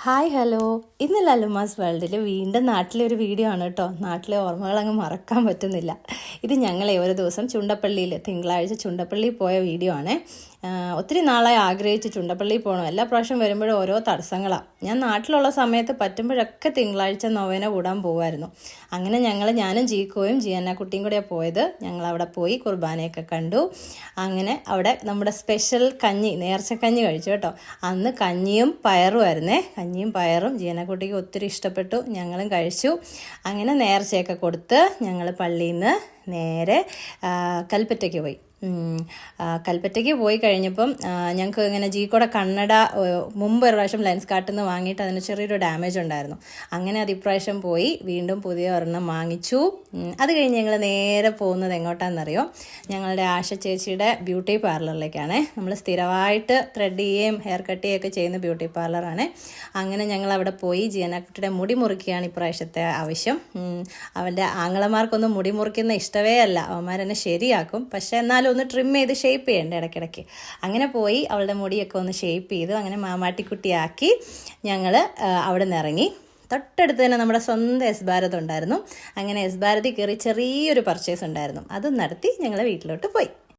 Hi hello, ഇന്ന് ലലുമാസ് വേൾഡിൽ വീണ്ടും നാട്ടിലെ ഒരു വീഡിയോ ആണ് കേട്ടോ. നാട്ടിലെ ഓർമ്മകൾ അങ്ങ് മറക്കാൻ പറ്റുന്നില്ല. ഇത് ഞങ്ങളെ ഒരു ദിവസം ചുണ്ടപ്പള്ളിയിൽ തിങ്കളാഴ്ച ചുണ്ടപ്പള്ളിയിൽ പോയ വീഡിയോ ആണ്. ഒത്തിരി നാളായി ആഗ്രഹിച്ച് ചുണ്ടപ്പള്ളിയിൽ പോകണം. എല്ലാ പ്രാവശ്യം വരുമ്പോഴും ഓരോ തടസ്സങ്ങളാണ്. ഞാൻ നാട്ടിലുള്ള സമയത്ത് പറ്റുമ്പോഴൊക്കെ തിങ്കളാഴ്ച നൊവേന കൂടാൻ പോകുമായിരുന്നു. അങ്ങനെ ഞാനും ജീക്കോയും ജിയന്ന കുട്ടിയും കൂടെയാണ് പോയത്. ഞങ്ങളവിടെ പോയി കുർബാനയൊക്കെ കണ്ടു. അങ്ങനെ അവിടെ നമ്മുടെ സ്പെഷ്യൽ കഞ്ഞി, നേർച്ചക്കഞ്ഞി കഴിച്ചു കേട്ടോ. അന്ന് കഞ്ഞിയും പയറുമായിരുന്നേ. കഞ്ഞിയും പയറും ജീനക്കുട്ടിക്ക് ഒത്തിരി ഇഷ്ടപ്പെട്ടു. ഞങ്ങളും കഴിച്ചു. അങ്ങനെ നേർച്ചയൊക്കെ കൊടുത്ത് ഞങ്ങൾ പള്ളിയിൽ നിന്ന് നേരെ കൽപ്പറ്റയ്ക്ക് പോയി. കൽപ്പറ്റയ്ക്ക് പോയി കഴിഞ്ഞപ്പം ഞങ്ങൾക്ക് ഇങ്ങനെ ജീക്കോടെ കണ്ണട മുമ്പ് ഒരു പ്രാവശ്യം ലെൻസ് കാർട്ടിൽ നിന്ന് വാങ്ങിയിട്ട് അതിന് ചെറിയൊരു ഡാമേജ് ഉണ്ടായിരുന്നു. അങ്ങനെ അത് ഇപ്രാവശ്യം പോയി വീണ്ടും പുതിയ ഒരെണ്ണം വാങ്ങിച്ചു. അത് കഴിഞ്ഞ് ഞങ്ങൾ നേരെ പോകുന്നത് എങ്ങോട്ടാണെന്നറിയോ? ഞങ്ങളുടെ ആശ ചേച്ചിയുടെ ബ്യൂട്ടി പാർലറിലേക്കാണ്. നമ്മൾ സ്ഥിരമായിട്ട് ത്രെഡ് ചെയ്യുകയും ഹെയർ കട്ട് ചെയ്യുകയൊക്കെ ചെയ്യുന്ന ബ്യൂട്ടി പാർലറാണ്. അങ്ങനെ ഞങ്ങൾ അവിടെ പോയി. ജീനക്കുട്ടിയുടെ മുടി മുറിക്കുകയാണ് ഇപ്രാവശ്യത്തെ ആവശ്യം. അവൻ്റെ ആങ്ങളമാർക്കൊന്നും മുടി മുറിക്കുന്ന ഇഷ്ടമേ അല്ല. അവന്മാരെന്നെ ശരിയാക്കും. പക്ഷേ എന്നാലും ഒന്ന് ട്രിം ചെയ്ത് ഷേപ്പ് ചെയ്യണ്ടേ ഇടയ്ക്കിടയ്ക്ക്. അങ്ങനെ പോയി അവളുടെ മുടിയൊക്കെ ഒന്ന് ഷേപ്പ് ചെയ്തു. അങ്ങനെ മാമാട്ടിക്കുട്ടിയാക്കി ഞങ്ങൾ അവിടെ നിന്ന് ഇറങ്ങി. തൊട്ടടുത്ത് തന്നെ നമ്മുടെ സ്വന്തം എസ് ഭാരത് ഉണ്ടായിരുന്നു. അങ്ങനെ എസ് ഭാരതി കയറി ചെറിയൊരു പർച്ചേസ് ഉണ്ടായിരുന്നു. അതും നടത്തി ഞങ്ങൾ വീട്ടിലോട്ട് പോയി.